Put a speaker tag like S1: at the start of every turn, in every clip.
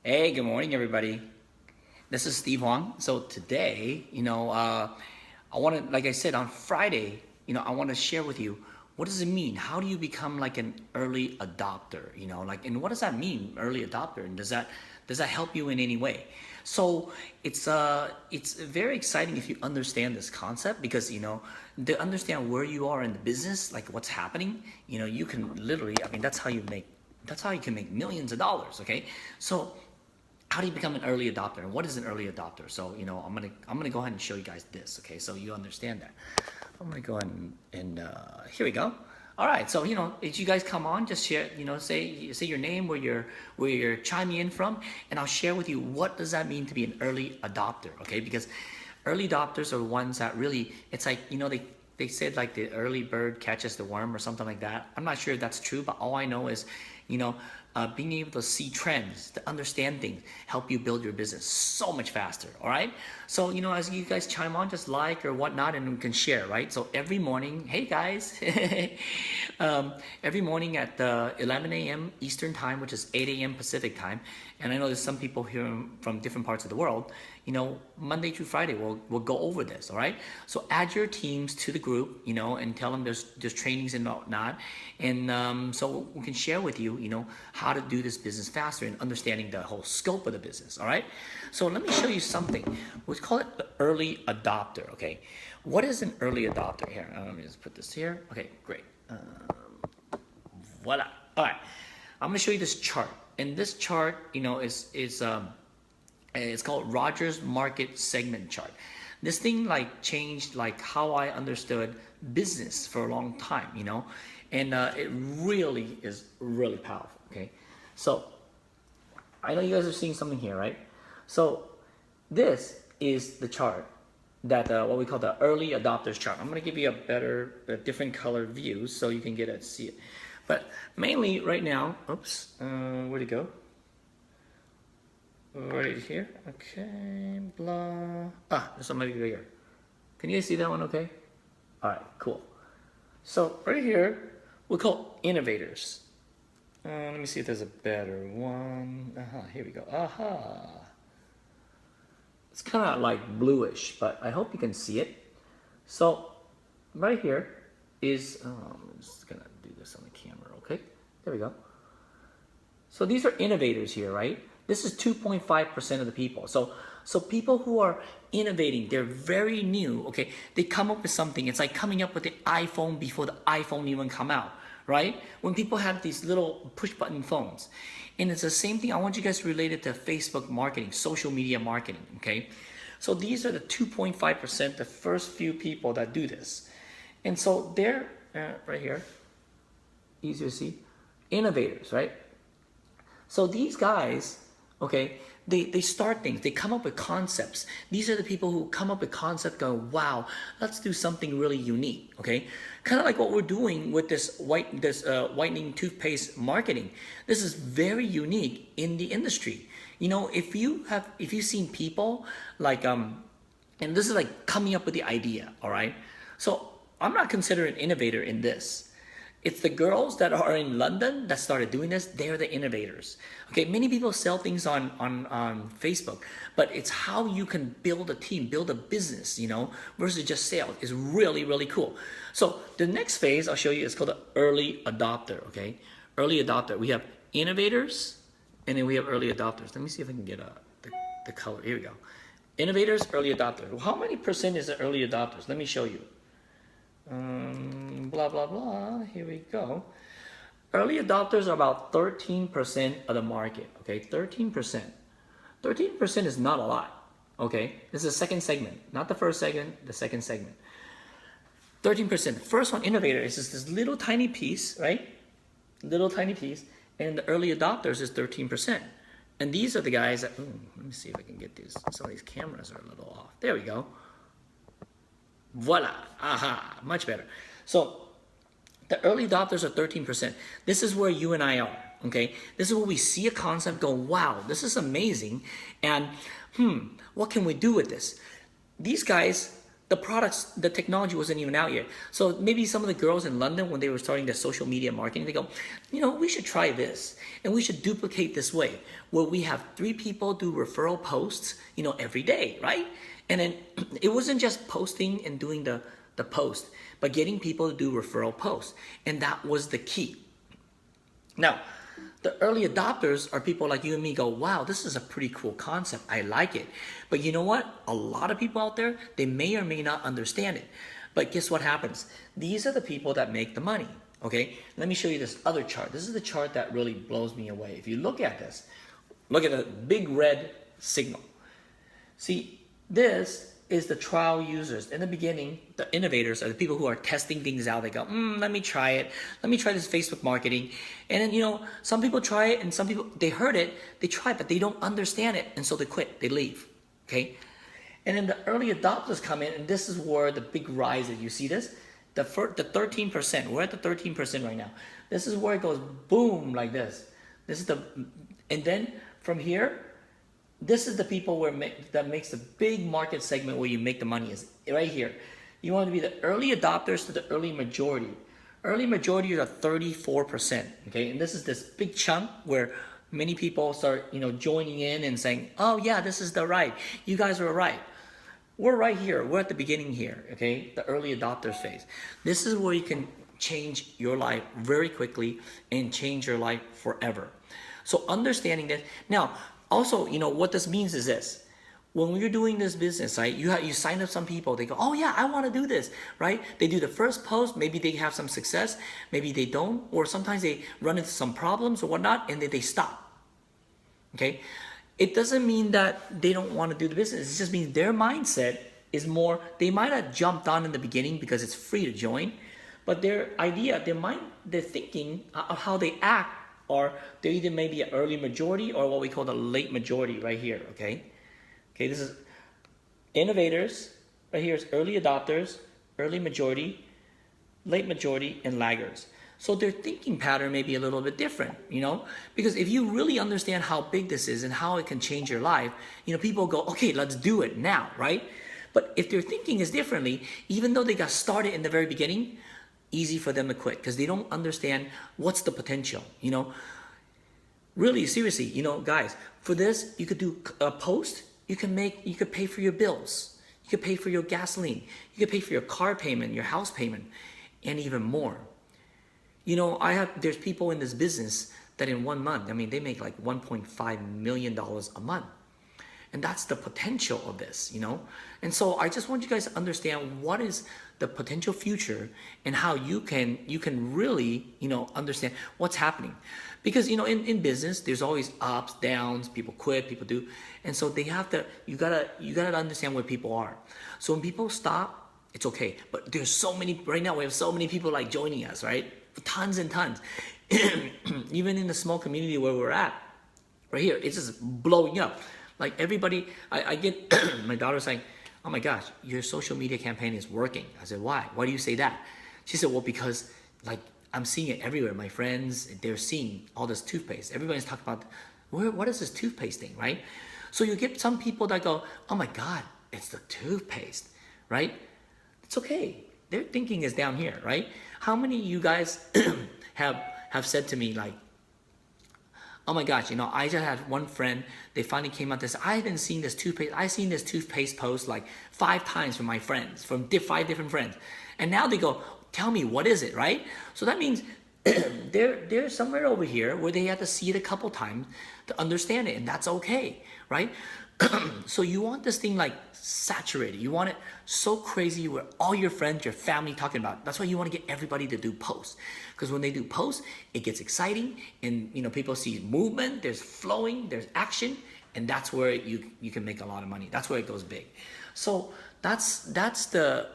S1: Hey, good morning, everybody. This is Steve Huang. So today, I want to, like I said, on Friday, I want to share with you what does it mean? How do you become like an early adopter? And what does that mean, early adopter? And does that help you in any way? So it's very exciting if you understand this concept because to understand where you are in the business, like what's happening, you can literally, I mean, that's how you can make millions of dollars. Okay, so how do you become an early adopter and what is an early adopter? So I'm gonna go ahead and show you guys this, okay, so you understand that. I'm gonna go ahead and here we go. All right, so if you guys come on, just share, say your name, where you're chiming in from, and I'll share with you what does that mean to be an early adopter. Okay, because early adopters are ones that really, it's like, they said like the early bird catches the worm or something like that. I'm not sure if that's true, but all I know is, you know, being able to see trends, to understand things, help you build your business so much faster. All right. So, as you guys chime on, just like or whatnot, and we can share, right? So every morning, hey guys, every morning at 11 a.m. Eastern time, which is 8 a.m. Pacific time, and I know there's some people here from different parts of the world, Monday through Friday, we'll go over this, all right? So add your teams to the group, and tell them there's trainings and whatnot, and so we can share with you, how to do this business faster and understanding the whole scope of the business, all right? So let me show you something. We call it the early adopter, okay? What is an early adopter here? Let me just put this here. Okay, great. Voila. All right, I'm gonna show you this chart, and this chart, is it's called Rogers Market Segment Chart. This thing like changed like how I understood business for a long time, and it really is really powerful. Okay, so I know you guys are seeing something here, right? So this is the chart that what we call the early adopters chart. I'm going to give you a different color view so you can get it, see it. But mainly right now, oops, where'd it go? Right here, okay, blah. This one might be bigger. Can you guys see that one okay? All right, cool. So right here, we call innovators. Let me see if there's a better one. Here we go. It's kind of like bluish, but I hope you can see it. So right here is, I'm just gonna do this on the camera, okay? There we go. So these are innovators here, right? This is 2.5% of the people. So people who are innovating, they're very new, okay? They come up with something. It's like coming up with the iPhone before the iPhone even come out, right? When people have these little push button phones. And it's the same thing. I want you guys to relate it to Facebook marketing, social media marketing, okay? So these are the 2.5%, the first few people that do this. And so they're right here, easier to see, innovators, right? So these guys, okay, they start things, they come up with concepts. These are the people who come up with concepts, go, wow, let's do something really unique, okay? Kind of like what we're doing with this whitening toothpaste marketing. This is very unique in the industry. If you've seen people like, and this is like coming up with the idea, all right? So I'm not considered an innovator in this. It's the girls that are in London that started doing this. They're the innovators. Okay, many people sell things on Facebook, but it's how you can build a team, build a business, versus just sales is really, really cool. So the next phase I'll show you is called the early adopter, okay? Early adopter. We have innovators, and then we have early adopters. Let me see if I can get the color. Here we go. Innovators, early adopters. Well, how many percent is the early adopters? Let me show you. Blah, blah, blah. Here we go. Early adopters are about 13% of the market. Okay, 13%. 13% is not a lot. Okay, this is the second segment, not the first segment, the second segment. 13%. The first one, innovator, is just this little tiny piece, right? Little tiny piece. And the early adopters is 13%. And these are the guys that, let me see if I can get these. Some of these cameras are a little off. There we go. Voila, much better. So the early adopters are 13%. This is where you and I are, okay? This is where we see a concept, go, wow, this is amazing. And what can we do with this? These guys, the products, the technology wasn't even out yet. So maybe some of the girls in London, when they were starting their social media marketing, they go, we should try this and we should duplicate this way where we have 3 people do referral posts, every day, right? And then it wasn't just posting and doing the post, but getting people to do referral posts. And that was the key. Now, the early adopters are people like you and me go, wow, this is a pretty cool concept. I like it. But you know what? A lot of people out there, they may or may not understand it. But guess what happens? These are the people that make the money. Okay, let me show you this other chart. This is the chart that really blows me away. If you look at this, look at the big red signal. See, this is the trial users. In the beginning, the innovators are the people who are testing things out. They go, let me try it. Let me try this Facebook marketing. And then, some people try it and some people, they heard it, they try it, but they don't understand it. And so they quit, they leave, okay? And then the early adopters come in, and this is where the big rise is. You see this? The 13%, we're at the 13% right now. This is where it goes boom like this. And then from here, this is the people that makes the big market segment where you make the money is right here. You want to be the early adopters to the early majority. Early majority are 34%, okay? And this is this big chunk where many people start, joining in and saying, oh yeah, this is the right. You guys are right. We're right here. We're at the beginning here, okay? The early adopters phase. This is where you can change your life very quickly and change your life forever. So understanding that. Now, also, what this means is this. When you're doing this business, right, you sign up some people, they go, oh yeah, I want to do this, right? They do the first post, maybe they have some success, maybe they don't, or sometimes they run into some problems or whatnot, and then they stop, okay? It doesn't mean that they don't want to do the business. It just means their mindset is more, they might have jumped on in the beginning because it's free to join, but their idea, their thinking of how they act, or they're either maybe an early majority or what we call the late majority right here, okay? Okay, this is innovators, right here is early adopters, early majority, late majority, and laggers. So their thinking pattern may be a little bit different, because if you really understand how big this is and how it can change your life, people go, okay, let's do it now, right? But if their thinking is differently, even though they got started in the very beginning, easy for them to quit because they don't understand what's the potential, Really, seriously, guys, for this, you could do a post, you could pay for your bills, you could pay for your gasoline, you could pay for your car payment, your house payment, and even more. There's people in this business that in 1 month, they make like $1.5 million a month. And that's the potential of this, And so I just want you guys to understand what is the potential future and how you can really, understand what's happening. Because, in business, there's always ups, downs, people quit, people do. And so you gotta understand where people are. So when people stop, it's okay. But right now we have so many people like joining us, right? Tons and tons. Even in the small community where we're at, right here, it's just blowing up. Like everybody, I get my daughter saying, oh my gosh, your social media campaign is working. I said, why? Why do you say that? She said, well, because like I'm seeing it everywhere. My friends, they're seeing all this toothpaste. Everybody's talking about, what is this toothpaste thing, right? So you get some people that go, oh my God, it's the toothpaste, right? It's okay. Their thinking is down here, right? How many of you guys have said to me like, oh my gosh, I just had one friend, they finally came out this, I haven't seen this toothpaste, I've seen this toothpaste post like 5 times from my friends, from 5 different friends. And now they go, tell me, what is it, right? So that means they're somewhere over here where they have to see it a couple times to understand it, and that's okay, right? So you want this thing like saturated. You want it so crazy where all your friends, your family talking about it. That's why you want to get everybody to do posts. Because when they do posts, it gets exciting and people see movement, there's flowing, there's action, and that's where you can make a lot of money. That's where it goes big. So that's the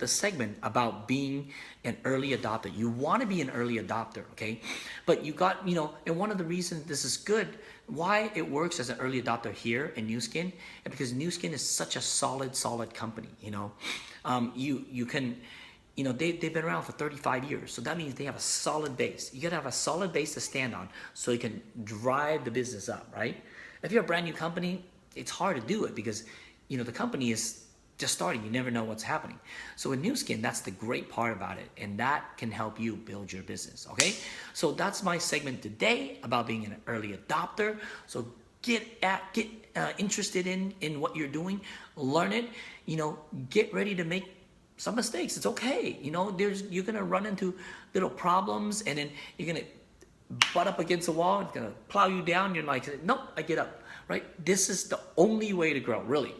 S1: segment about being an early adopter. You want to be an early adopter, okay? But you got, and one of the reasons this is good, why it works as an early adopter here in Nu Skin, is because Nu Skin is such a solid company, you can, they've been around for 35 years. So that means they have a solid base. You got to have a solid base to stand on so you can drive the business up, right? If you're a brand new company, it's hard to do it because, the company is just starting, you never know what's happening. So with Nu Skin, that's the great part about it, and that can help you build your business. Okay, so that's my segment today about being an early adopter. So get interested in what you're doing, learn it. Get ready to make some mistakes. It's okay. You're gonna run into little problems, and then you're gonna butt up against the wall. It's gonna plow you down. You're like, nope, I get up. Right? This is the only way to grow, really.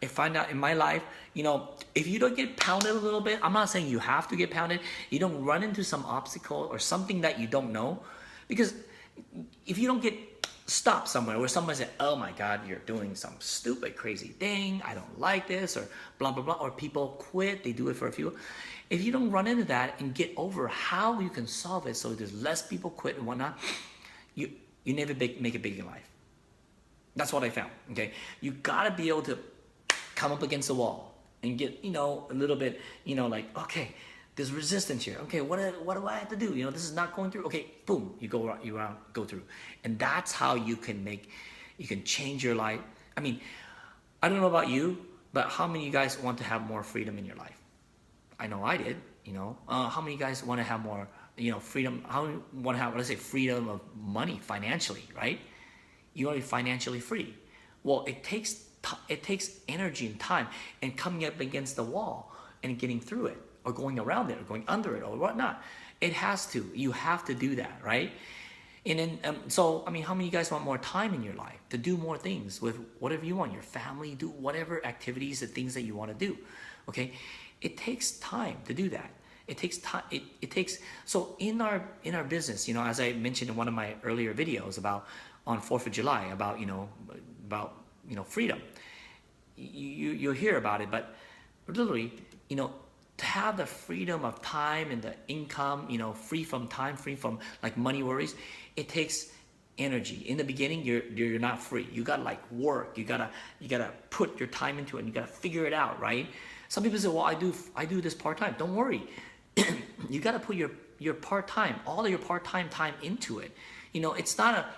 S1: I find out in my life, if you don't get pounded a little bit, I'm not saying you have to get pounded. You don't run into some obstacle or something that you don't know, because if you don't get stopped somewhere where someone said, oh my God, you're doing some stupid, crazy thing, I don't like this, or blah, blah, blah, or people quit, they do it for a few. If you don't run into that and get over how you can solve it so there's less people quit and whatnot, you never make it big in life. That's what I found, okay? You gotta be able to come up against the wall and get, a little bit, like, okay, there's resistance here. Okay, what do I have to do? This is not going through. Okay, boom, you go through. And that's how you can change your life. I mean, I don't know about you, but how many of you guys want to have more freedom in your life? I know I did, How many of you guys want to have more, freedom? How many want to have, let's say, freedom of money financially, right? You want to be financially free. Well, it takes energy and time and coming up against the wall and getting through it, or going around it, or going under it, or whatnot. You have to do that, right? And then, how many of you guys want more time in your life to do more things with whatever you want, your family, do whatever activities and things that you want to do, okay? It takes time to do that. It takes time. So in our business, as I mentioned in one of my earlier videos on 4th of July, about freedom. You'll hear about it, but literally, to have the freedom of time and the income, free from time, free from like money worries, it takes energy. In the beginning, you're not free. You gotta work. You gotta put your time into it, and you gotta figure it out, right? Some people say, well, I do this part-time. Don't worry. You gotta put your part-time, all of your part-time time into it. It's not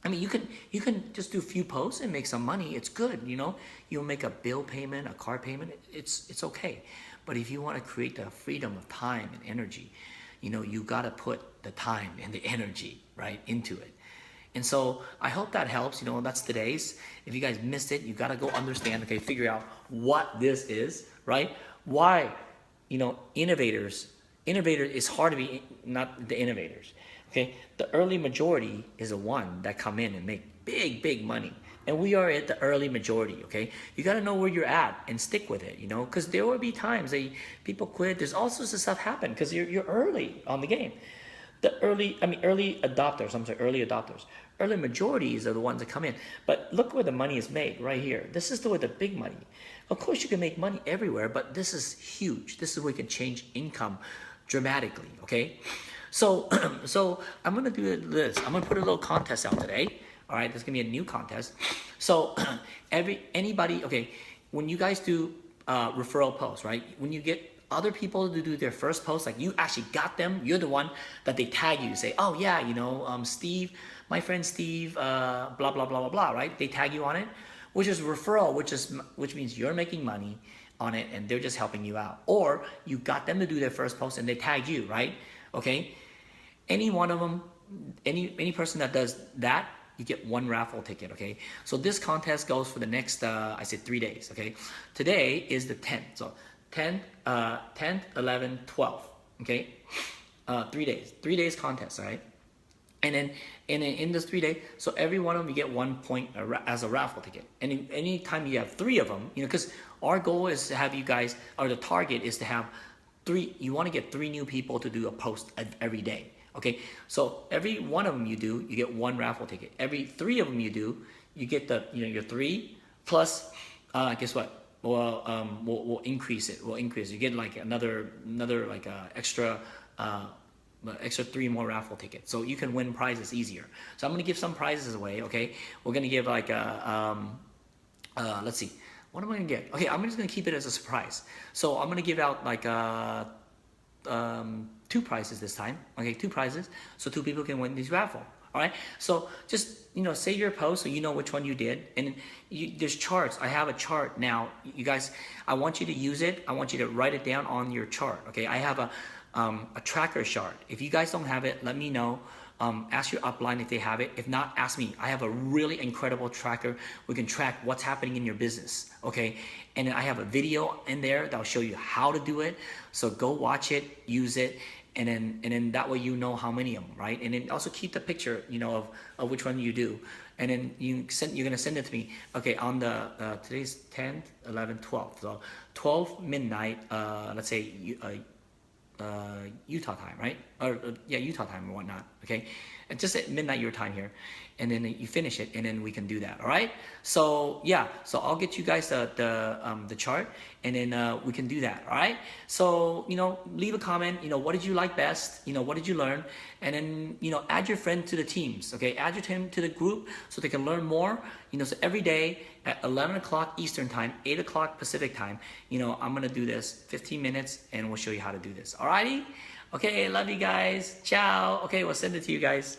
S1: you can just do a few posts and make some money. It's good, You'll make a bill payment, a car payment. It's okay. But if you want to create the freedom of time and energy, you got to put the time and the energy, right, into it. And so I hope that helps. That's today's. If you guys missed it, you got to go understand, okay, figure out what this is, right? Why, innovator is hard to be, not the innovators. Okay, the early majority is the one that come in and make big money. And we are at the early majority, okay? You got to know where you're at and stick with it, because there will be times that people quit. There's all sorts of stuff happen because you're early on the game. Early adopters. Early majorities are the ones that come in. But look where the money is made right here. This is where the big money. Of course, you can make money everywhere, but this is huge. This is where you can change income dramatically, okay? So I'm gonna do this. I'm gonna put a little contest out today. All right, there's gonna be a new contest. So anybody, okay, when you guys do referral posts, right? When you get other people to do their first post, like you actually got them, you're the one that they tag you, say, oh yeah, Steve, my friend Steve, blah blah blah blah blah, right? They tag you on it, which is referral, which means you're making money on it and they're just helping you out. Or you got them to do their first post and they tagged you, right? Okay. Any one of them, any person that does that, you get one raffle ticket, okay? So this contest goes for the next, 3 days, okay? Today is the 10th, so 10th, 11th, 12th, okay? 3 days, 3 days contest, all right? And then in this 3 days, so every one of them you get 1 point as a raffle ticket. And anytime you have 3 of them, because our goal is to have you guys, or the target is to have 3, you want to get 3 new people to do a post every day. Okay, so every one of them you do, you get 1 raffle ticket. Every 3 of them you do, you get your 3 plus. Guess what? Well, we'll increase it. We'll increase. You get like another like extra 3 more raffle tickets, so you can win prizes easier. So I'm gonna give some prizes away. Okay, we're gonna give like let's see, what am I gonna get? Okay, I'm just gonna keep it as a surprise. So I'm gonna give out like 2 prizes this time. Okay, 2 prizes, so 2 people can win this raffle. All right. So just, save your post so you know which one you did. And there's charts. I have a chart now. You guys, I want you to use it. I want you to write it down on your chart. Okay. I have a tracker chart. If you guys don't have it, let me know. Ask your upline if they have it. If not, ask me. I have a really incredible tracker. We can track what's happening in your business, okay? And then I have a video in there that'll show you how to do it. So go watch it, use it, and then that way you know how many of them, right? And then also keep the picture, of which one you do. And then you're gonna send it to me. Okay, on the today's 10th, 11th, 12th. So 12 midnight. Let's say Utah time, right? Or yeah, Utah time or whatnot. Okay, and just at midnight your time here, and then you finish it, and then we can do that. All right. So yeah, so I'll get you guys the chart, and then we can do that. All right. So leave a comment. What did you like best? What did you learn? And then add your friend to the teams. Okay, add your team to the group so they can learn more. So every day at 11 o'clock Eastern time, 8 o'clock Pacific time, I'm gonna do this 15 minutes, and we'll show you how to do this. Alrighty. Okay, love you guys. Ciao. Okay, we'll send it to you guys.